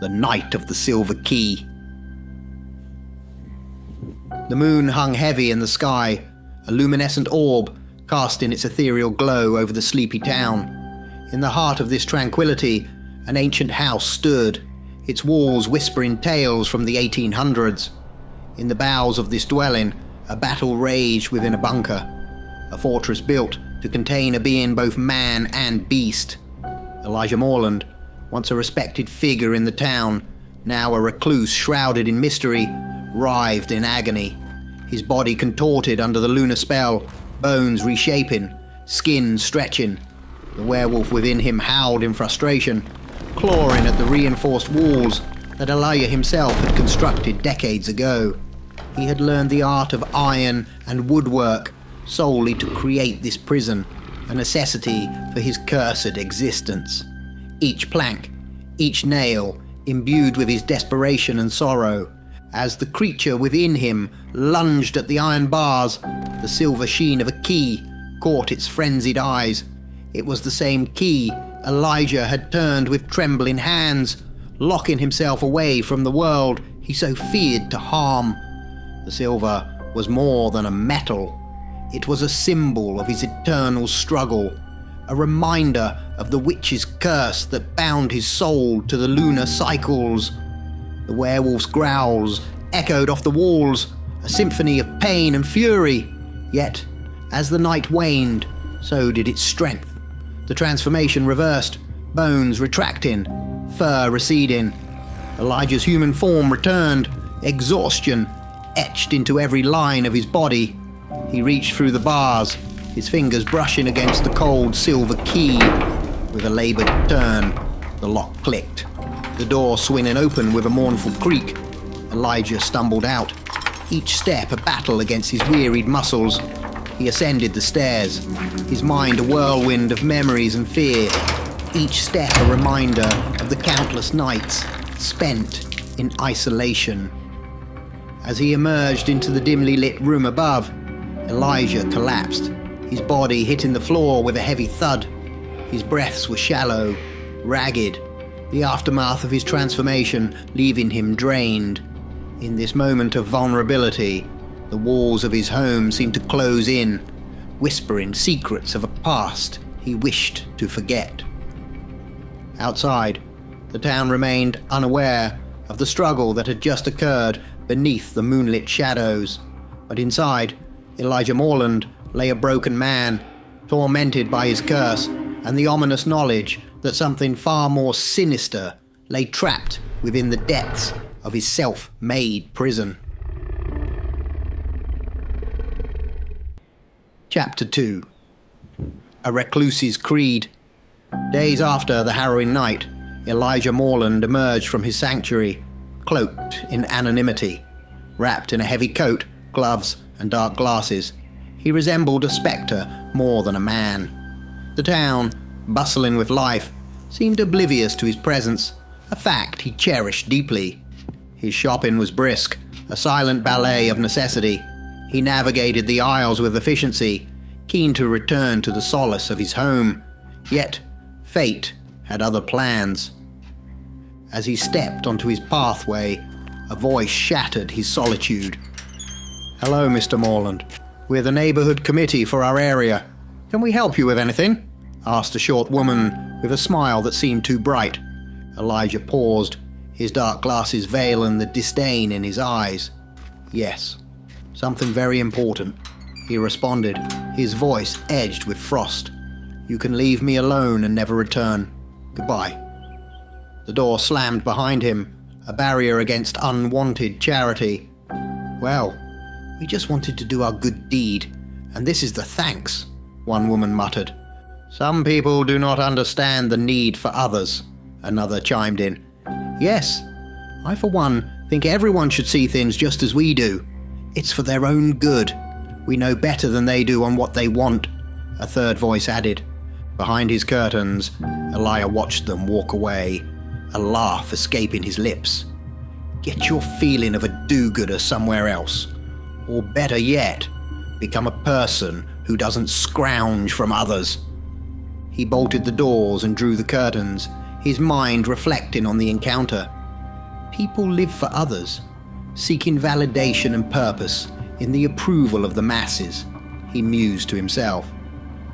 the Knight of the Silver Key. The moon hung heavy in the sky, a luminescent orb casting its ethereal glow over the sleepy town. In the heart of this tranquility, an ancient house stood, its walls whispering tales from the 1800s. In the bowels of this dwelling, a battle raged within a bunker, a fortress built to contain a being both man and beast. Elijah Morland, once a respected figure in the town, now a recluse shrouded in mystery, writhed in agony. His body contorted under the lunar spell, bones reshaping, skin stretching. The werewolf within him howled in frustration, clawing at the reinforced walls that Elijah himself had constructed decades ago. He had learned the art of iron and woodwork solely to create this prison, a necessity for his cursed existence. Each plank, each nail, imbued with his desperation and sorrow. As the creature within him lunged at the iron bars, the silver sheen of a key caught its frenzied eyes. It was the same key Elijah had turned with trembling hands, locking himself away from the world he so feared to harm. The silver was more than a metal. It was a symbol of his eternal struggle, a reminder of the witch's curse that bound his soul to the lunar cycles. The werewolf's growls echoed off the walls, a symphony of pain and fury. Yet, as the night waned, so did its strength. The transformation reversed, bones retracting, fur receding. Elijah's human form returned, exhaustion etched into every line of his body. He reached through the bars, his fingers brushing against the cold silver key. With a laboured turn, the lock clicked. The door swinging open with a mournful creak. Elijah stumbled out, each step a battle against his wearied muscles. He ascended the stairs, his mind a whirlwind of memories and fear, each step a reminder of the countless nights spent in isolation. As he emerged into the dimly lit room above, Elijah collapsed, his body hitting the floor with a heavy thud. His breaths were shallow, ragged, the aftermath of his transformation leaving him drained. In this moment of vulnerability, the walls of his home seemed to close in, whispering secrets of a past he wished to forget. Outside, the town remained unaware of the struggle that had just occurred beneath the moonlit shadows. But inside, Elijah Morland lay a broken man, tormented by his curse and the ominous knowledge that something far more sinister lay trapped within the depths of his self-made prison. Chapter 2. A Recluse's Creed. Days after the harrowing night, Elijah Morland emerged from his sanctuary, cloaked in anonymity. Wrapped in a heavy coat, gloves, and dark glasses, he resembled a spectre more than a man. The town, bustling with life, seemed oblivious to his presence, a fact he cherished deeply. His shopping was brisk, a silent ballet of necessity. He navigated the aisles with efficiency, keen to return to the solace of his home. Yet, fate had other plans. As he stepped onto his pathway, a voice shattered his solitude. "Hello, Mr. Morland. We're the neighborhood committee for our area. Can we help you with anything?" asked a short woman with a smile that seemed too bright. Elijah paused, his dark glasses veiling the disdain in his eyes. "Yes, something very important," he responded, his voice edged with frost. "You can leave me alone and never return. Goodbye." The door slammed behind him, a barrier against unwanted charity. "Well, we just wanted to do our good deed, and this is the thanks," one woman muttered. "Some people do not understand the need for others," another chimed in. "Yes, I for one think everyone should see things just as we do. It's for their own good. We know better than they do on what they want," a third voice added. Behind his curtains, Elijah watched them walk away, a laugh escaping his lips. Get your feeling of a do-gooder somewhere else. Or better yet, become a person who doesn't scrounge from others. He bolted the doors and drew the curtains, his mind reflecting on the encounter. People live for others, seeking validation and purpose in the approval of the masses, he mused to himself.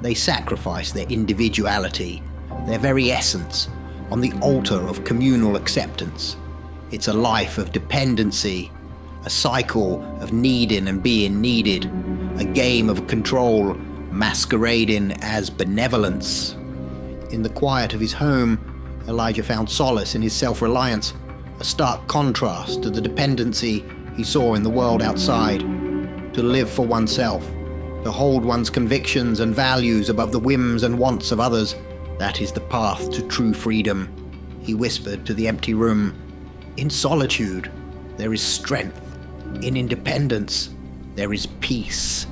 They sacrifice their individuality, their very essence, on the altar of communal acceptance. It's a life of dependency, a cycle of needing and being needed, a game of control masquerading as benevolence. In the quiet of his home, Elijah found solace in his self-reliance, a stark contrast to the dependency he saw in the world outside. To live for oneself, to hold one's convictions and values above the whims and wants of others, that is the path to true freedom, he whispered to the empty room. In solitude, there is strength. In independence, there is peace.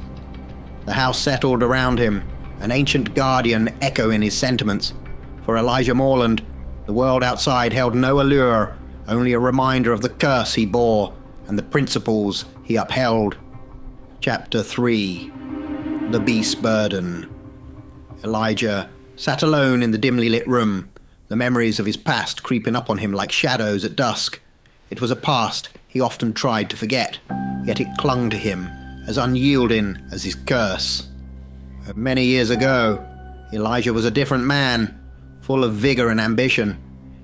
The house settled around him, an ancient guardian echoing his sentiments. For Elijah Morland, the world outside held no allure, only a reminder of the curse he bore and the principles he upheld. Chapter 3. The Beast's Burden. Elijah sat alone in the dimly lit room, the memories of his past creeping up on him like shadows at dusk. It was a past he often tried to forget, yet it clung to him, as unyielding as his curse. Many years ago, Elijah was a different man, full of vigor and ambition.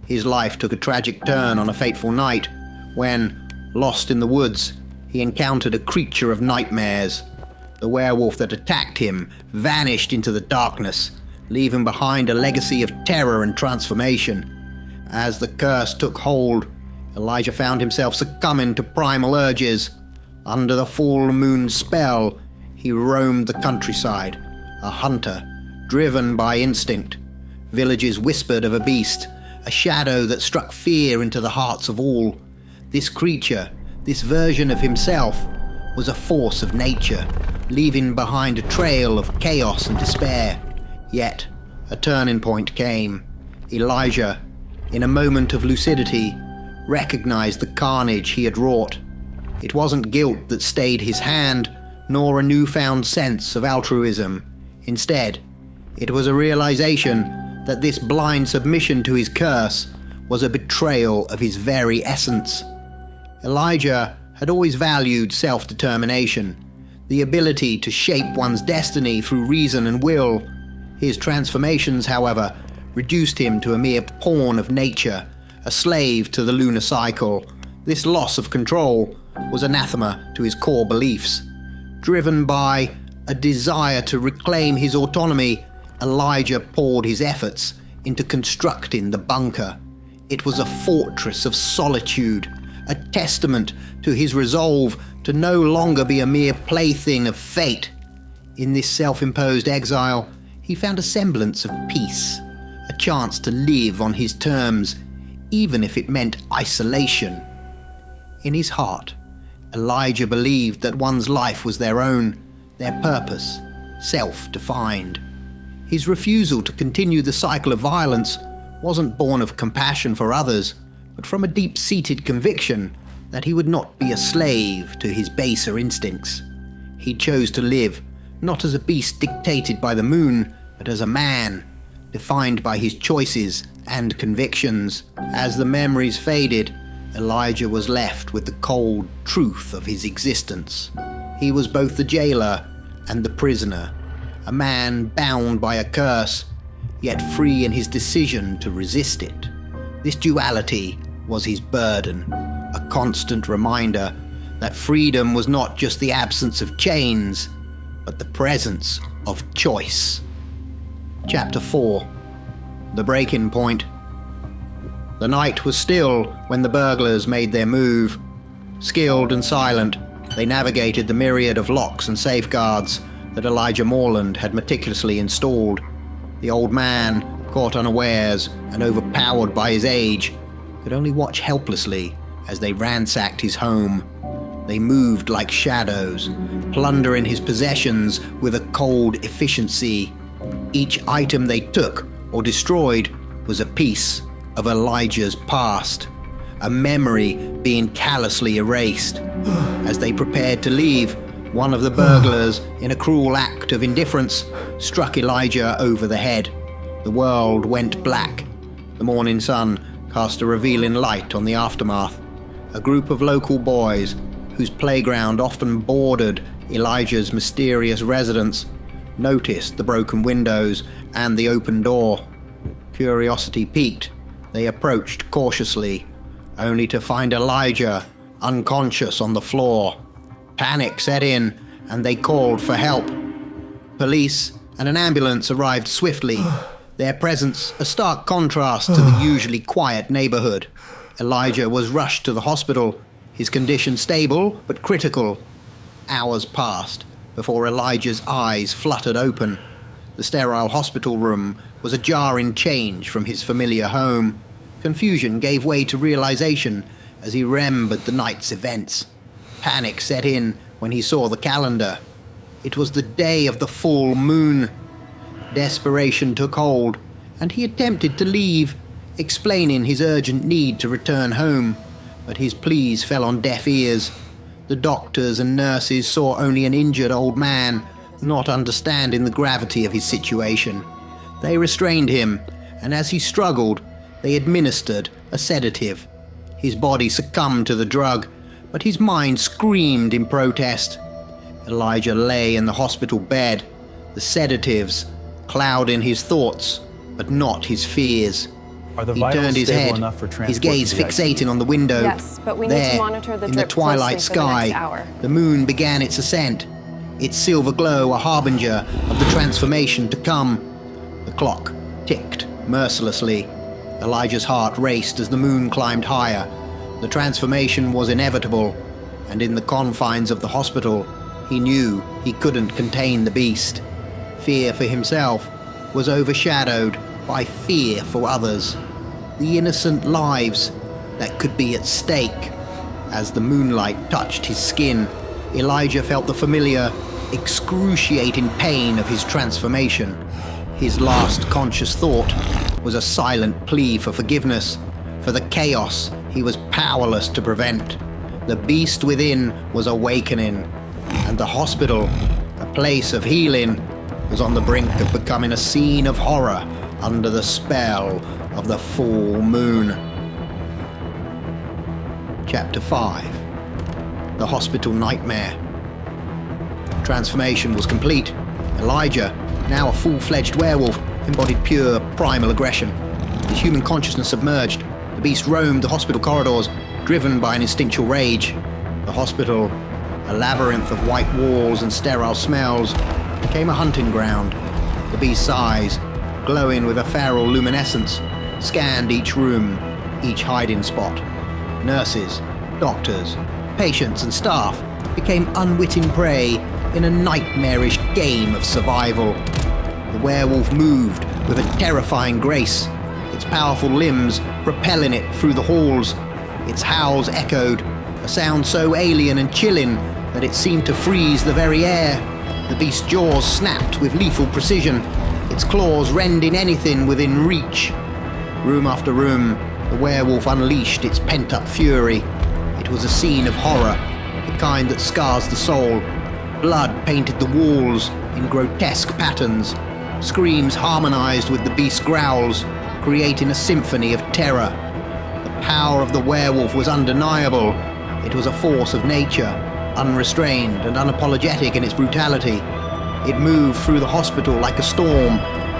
His life took a tragic turn on a fateful night, when, lost in the woods, he encountered a creature of nightmares. The werewolf that attacked him vanished into the darkness, leaving behind a legacy of terror and transformation. As the curse took hold, Elijah found himself succumbing to primal urges. Under the full moon spell, he roamed the countryside, a hunter, driven by instinct. Villages whispered of a beast, a shadow that struck fear into the hearts of all. This creature, this version of himself, was a force of nature, leaving behind a trail of chaos and despair. Yet, a turning point came. Elijah, in a moment of lucidity, recognized the carnage he had wrought. It wasn't guilt that stayed his hand, nor a newfound sense of altruism. Instead, it was a realization that this blind submission to his curse was a betrayal of his very essence. Elijah had always valued self-determination, the ability to shape one's destiny through reason and will. His transformations, however, reduced him to a mere pawn of nature, a slave to the lunar cycle. This loss of control was anathema to his core beliefs. Driven by a desire to reclaim his autonomy, Elijah poured his efforts into constructing the bunker. It was a fortress of solitude, a testament to his resolve to no longer be a mere plaything of fate. In this self-imposed exile, he found a semblance of peace, a chance to live on his terms, even if it meant isolation. In his heart, Elijah believed that one's life was their own, their purpose, self-defined. His refusal to continue the cycle of violence wasn't born of compassion for others, but from a deep-seated conviction that he would not be a slave to his baser instincts. He chose to live, not as a beast dictated by the moon, but as a man, defined by his choices and convictions. As the memories faded, Elijah was left with the cold truth of his existence. He was both the jailer and the prisoner, a man bound by a curse, yet free in his decision to resist it. This duality was his burden, a constant reminder that freedom was not just the absence of chains, but the presence of choice. Chapter 4. The Breaking Point. The night was still when the burglars made their move. Skilled and silent, they navigated the myriad of locks and safeguards that Elijah Morland had meticulously installed. The old man, caught unawares and overpowered by his age, could only watch helplessly as they ransacked his home. They moved like shadows, plundering his possessions with a cold efficiency. Each item they took or destroyed was a piece of Elijah's past, a memory being callously erased. As they prepared to leave, one of the burglars, in a cruel act of indifference, struck Elijah over the head. The world went black. The morning sun cast a revealing light on the aftermath. a group of local boys whose playground often bordered Elijah's mysterious residence, noticed the broken windows and the open door. Curiosity piqued, they approached cautiously, only to find Elijah unconscious on the floor. Panic set in, and they called for help. Police and an ambulance arrived swiftly, their presence a stark contrast to the usually quiet neighborhood. Elijah was rushed to the hospital, his condition stable but critical. Hours passed before Elijah's eyes fluttered open. The sterile hospital room was a jarring change from his familiar home. Confusion gave way to realization as he remembered the night's events. Panic set in when he saw the calendar. It was the day of the full moon. Desperation took hold, and he attempted to leave, explaining his urgent need to return home, but his pleas fell on deaf ears. The doctors and nurses saw only an injured old man, not understanding the gravity of his situation. They restrained him, and as he struggled, they administered a sedative. His body succumbed to the drug, but his mind screamed in protest. Elijah lay in the hospital bed, the sedatives clouding his thoughts, but not his fears. He turned his head, his gaze fixating on the window. Yes, but we need to monitor the in the drip twilight closely for the next sky, hour. the moon began its ascent, its silver glow a harbinger of the transformation to come. The clock ticked mercilessly. Elijah's heart raced as the moon climbed higher. The transformation was inevitable, and in the confines of the hospital, he knew he couldn't contain the beast. Fear for himself was overshadowed by fear for others, the innocent lives that could be at stake. As the moonlight touched his skin, Elijah felt the familiar, excruciating pain of his transformation. His last conscious thought was a silent plea for forgiveness, for the chaos he was powerless to prevent. The beast within was awakening, and the hospital, a place of healing, was on the brink of becoming a scene of horror under the spell of the full moon. Chapter 5. The Hospital Nightmare. Transformation was complete. Elijah, now a full-fledged werewolf, embodied pure, primal aggression. His human consciousness submerged, the beast roamed the hospital corridors, driven by an instinctual rage. The hospital, a labyrinth of white walls and sterile smells, became a hunting ground. The beast's eyes, glowing with a feral luminescence, scanned each room, each hiding spot. Nurses, doctors, patients and staff became unwitting prey in a nightmarish game of survival. The werewolf moved with a terrifying grace, its powerful limbs propelling it through the halls. Its howls echoed, a sound so alien and chilling that it seemed to freeze the very air. The beast's jaws snapped with lethal precision, its claws rending anything within reach. Room after room, the werewolf unleashed its pent-up fury. It was a scene of horror, the kind that scars the soul. Blood painted the walls in grotesque patterns. Screams harmonized with the beast's growls, creating a symphony of terror. The power of the werewolf was undeniable. It was a force of nature, unrestrained and unapologetic in its brutality. It moved through the hospital like a storm,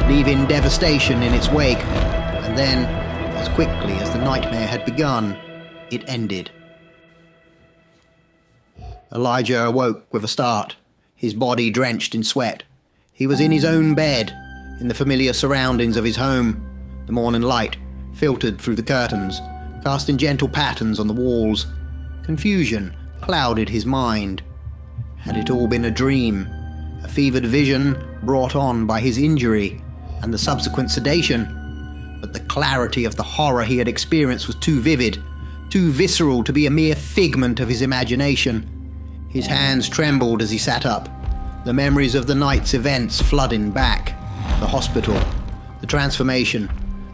leaving devastation in its wake. And then, as quickly as the nightmare had begun, it ended. Elijah awoke with a start, his body drenched in sweat. He was in his own bed, in the familiar surroundings of his home. The morning light filtered through the curtains, casting gentle patterns on the walls. Confusion clouded his mind. Had it all been a dream? A fevered vision brought on by his injury and the subsequent sedation? But the clarity of the horror he had experienced was too vivid, too visceral to be a mere figment of his imagination. His hands trembled as he sat up, the memories of the night's events flooding back. The hospital, the transformation,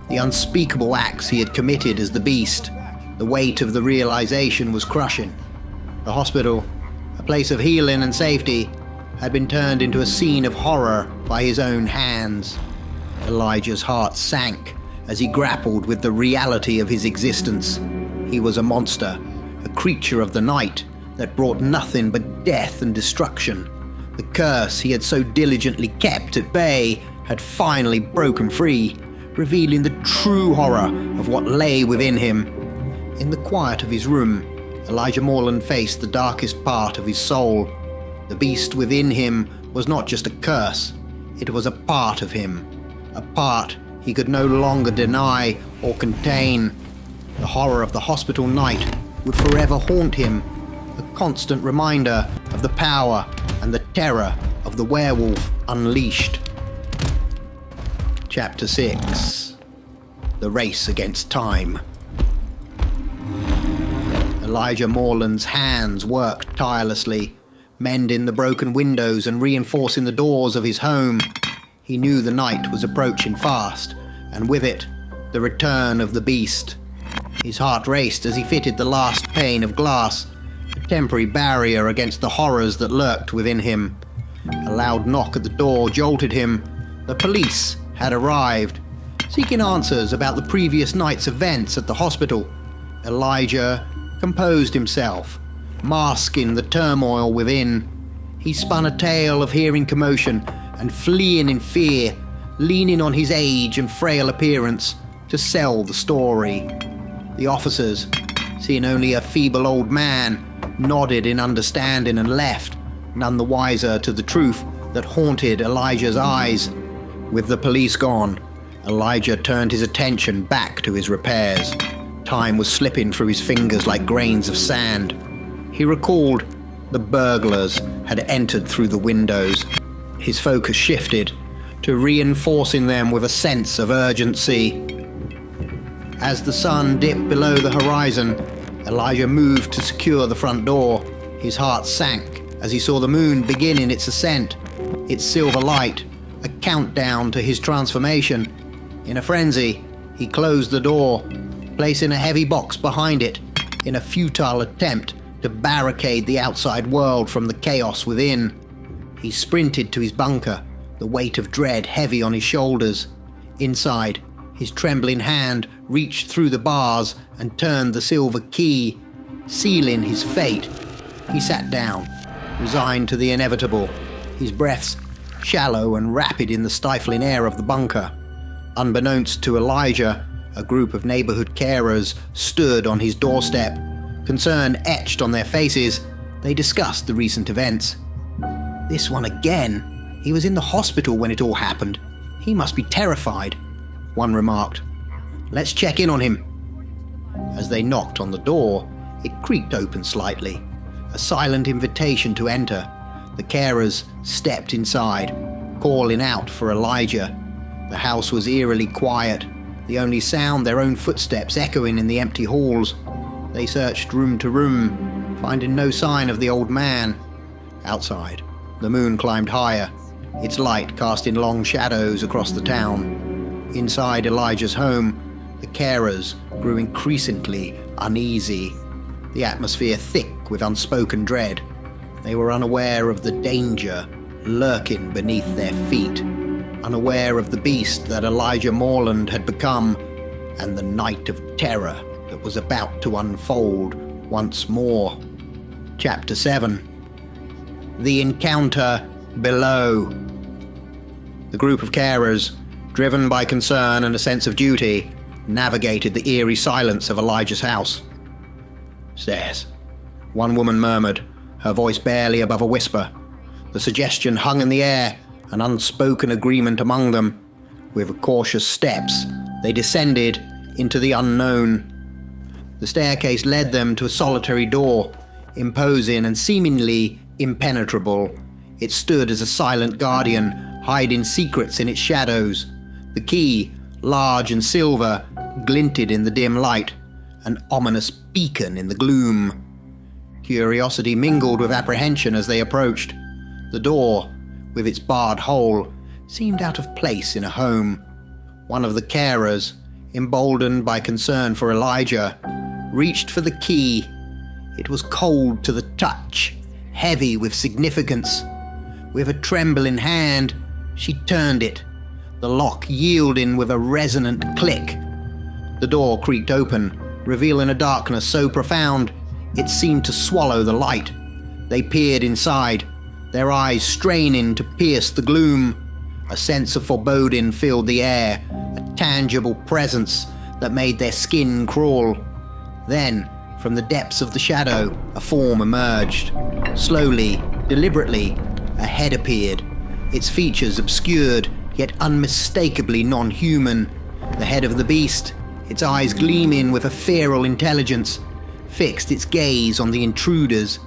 the unspeakable acts he had committed as the beast. The weight of the realization was crushing. The hospital, a place of healing and safety, had been turned into a scene of horror by his own hands. Elijah's heart sank as he grappled with the reality of his existence. He was a monster, a creature of the night that brought nothing but death and destruction. The curse he had so diligently kept at bay had finally broken free, revealing the true horror of what lay within him. In the quiet of his room, Elijah Morland faced the darkest part of his soul. The beast within him was not just a curse, it was a part of him, a part he could no longer deny or contain. The horror of the hospital night would forever haunt him, a constant reminder of the power and the terror of the werewolf unleashed. Chapter 6. The Race Against Time. Elijah Morland's hands worked tirelessly, mending the broken windows and reinforcing the doors of his home. He knew the night was approaching fast, and with it, the return of the beast. His heart raced as he fitted the last pane of glass, a temporary barrier against the horrors that lurked within him. A loud knock at the door jolted him. The police had arrived, seeking answers about the previous night's events at the hospital. Elijah composed himself, masking the turmoil within. He spun a tale of hearing commotion and fleeing in fear, leaning on his age and frail appearance to sell the story. The officers, seeing only a feeble old man, nodded in understanding and left, none the wiser to the truth that haunted Elijah's eyes. With the police gone, Elijah turned his attention back to his repairs. Time was slipping through his fingers like grains of sand. He recalled the burglars had entered through the windows. His focus shifted to reinforcing them with a sense of urgency. As the sun dipped below the horizon, Elijah moved to secure the front door. His heart sank as he saw the moon beginning its ascent, its silver light, a countdown to his transformation. In a frenzy, he closed the door, placing a heavy box behind it in a futile attempt to barricade the outside world from the chaos within. He sprinted to his bunker, the weight of dread heavy on his shoulders. Inside, his trembling hand reached through the bars and turned the silver key, sealing his fate. He sat down, resigned to the inevitable, his breaths shallow and rapid in the stifling air of the bunker. Unbeknownst to Elijah, a group of neighborhood carers stood on his doorstep. Concern etched on their faces, they discussed the recent events. This one again? He was in the hospital when it all happened. He must be terrified, one remarked. Let's check in on him. As they knocked on the door, it creaked open slightly, a silent invitation to enter. The carers stepped inside, calling out for Elijah. The house was eerily quiet, the only sound their own footsteps echoing in the empty halls. They searched room to room, finding no sign of the old man. Outside, the moon climbed higher, its light casting long shadows across the town. Inside Elijah's home, the carers grew increasingly uneasy, the atmosphere thick with unspoken dread. They were unaware of the danger lurking beneath their feet, unaware of the beast that Elijah Morland had become, and the night of terror that was about to unfold once more. Chapter 7. The Encounter Below. The group of carers, driven by concern and a sense of duty, navigated the eerie silence of Elijah's house. Stairs, one woman murmured, her voice barely above a whisper. The suggestion hung in the air, an unspoken agreement among them. With cautious steps, they descended into the unknown. The staircase led them to a solitary door, imposing and seemingly impenetrable. It stood as a silent guardian, hiding secrets in its shadows. The key, large and silver, glinted in the dim light, an ominous beacon in the gloom. Curiosity mingled with apprehension as they approached. The door, with its barred hole, seemed out of place in a home. One of the carers, emboldened by concern for Elijah, reached for the key. It was cold to the touch, heavy with significance. With a trembling hand, she turned it, the lock yielding with a resonant click. The door creaked open, revealing a darkness so profound It seemed to swallow the light. They peered inside, their eyes straining to pierce the gloom. A sense of foreboding filled the air, a tangible presence that made their skin crawl. Then, from the depths of the shadow, a form emerged. Slowly, deliberately, a head appeared, its features obscured, yet unmistakably non-human. The head of the beast, its eyes gleaming with a feral intelligence, fixed its gaze on the intruders.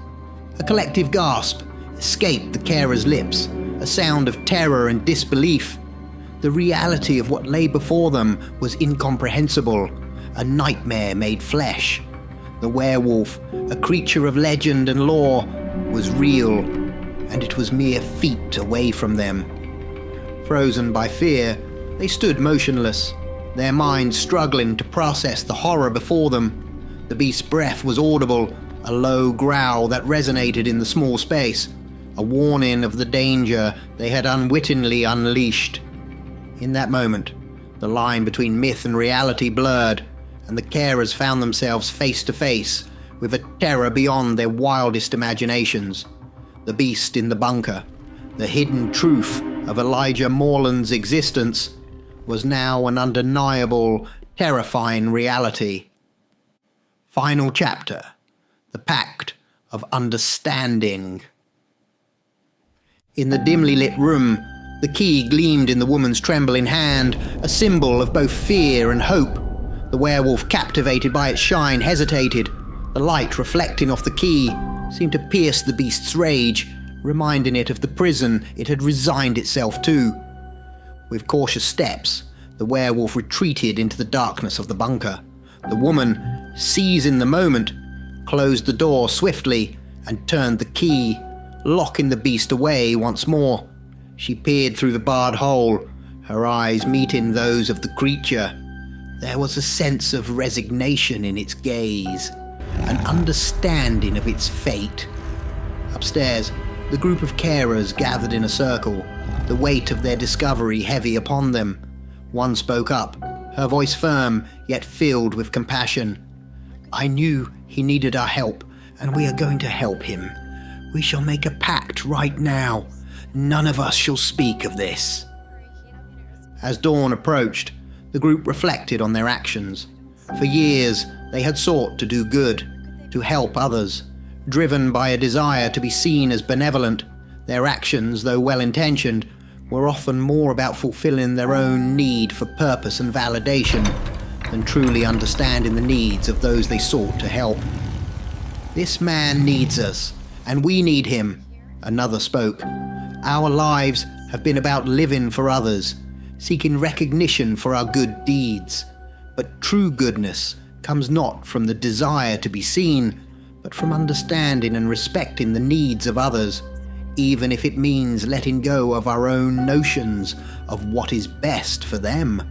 A collective gasp escaped the carer's lips, a sound of terror and disbelief. The reality of what lay before them was incomprehensible, a nightmare made flesh. The werewolf, a creature of legend and lore, was real, and it was mere feet away from them. Frozen by fear, they stood motionless, their minds struggling to process the horror before them. The beast's breath was audible, a low growl that resonated in the small space, a warning of the danger they had unwittingly unleashed. In that moment, the line between myth and reality blurred, and the carers found themselves face to face with a terror beyond their wildest imaginations. The beast in the bunker, the hidden truth of Elijah Morland's existence, was now an undeniable, terrifying reality. Final chapter: The Pact of Understanding. In the dimly lit room, the key gleamed in the woman's trembling hand, a symbol of both fear and hope. The werewolf, captivated by its shine, hesitated. The light reflecting off the key seemed to pierce the beast's rage, reminding it of the prison it had resigned itself to. With cautious steps, the werewolf retreated into the darkness of the bunker. The woman, seizing the moment, closed the door swiftly and turned the key, locking the beast away once more. She peered through the barred hole, her eyes meeting those of the creature. There was a sense of resignation in its gaze, an understanding of its fate. Upstairs, the group of carers gathered in a circle, the weight of their discovery heavy upon them. One spoke up, her voice firm, yet filled with compassion. "I knew he needed our help, and we are going to help him. We shall make a pact right now. None of us shall speak of this." As dawn approached, the group reflected on their actions. For years, they had sought to do good, to help others. Driven by a desire to be seen as benevolent, their actions, though well-intentioned, were often more about fulfilling their own need for purpose and validation than truly understanding the needs of those they sought to help. "This man needs us, and we need him," another spoke. "Our lives have been about living for others, seeking recognition for our good deeds. But true goodness comes not from the desire to be seen, but from understanding and respecting the needs of others, even if it means letting go of our own notions of what is best for them."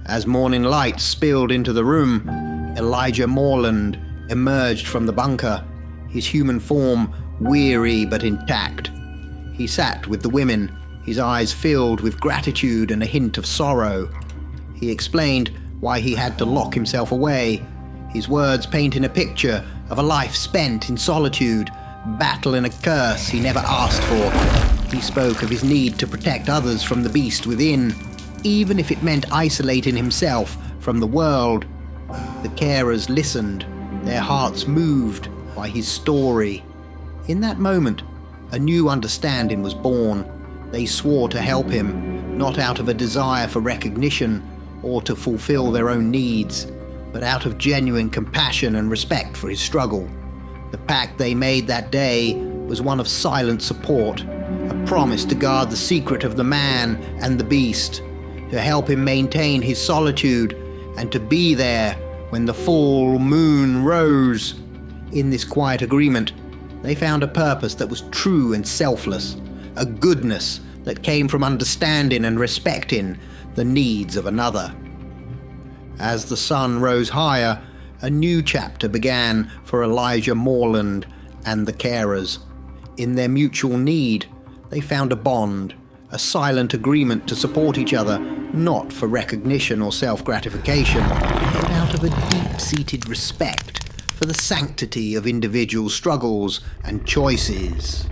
As morning light spilled into the room, Elijah Morland emerged from the bunker, his human form weary but intact. He sat with the women, his eyes filled with gratitude and a hint of sorrow. He explained why he had to lock himself away, his words painting a picture of a life spent in solitude, battling a curse he never asked for. He spoke of his need to protect others from the beast within, even if it meant isolating himself from the world. The carers listened, their hearts moved by his story. In that moment, a new understanding was born. They swore to help him, not out of a desire for recognition or to fulfill their own needs, but out of genuine compassion and respect for his struggle. The pact they made that day was one of silent support, a promise to guard the secret of the man and the beast, to help him maintain his solitude, and to be there when the full moon rose. In this quiet agreement, they found a purpose that was true and selfless, a goodness that came from understanding and respecting the needs of another. As the sun rose higher, a new chapter began for Elijah Morland and the carers. In their mutual need, they found a bond, a silent agreement to support each other, not for recognition or self-gratification, but out of a deep-seated respect for the sanctity of individual struggles and choices.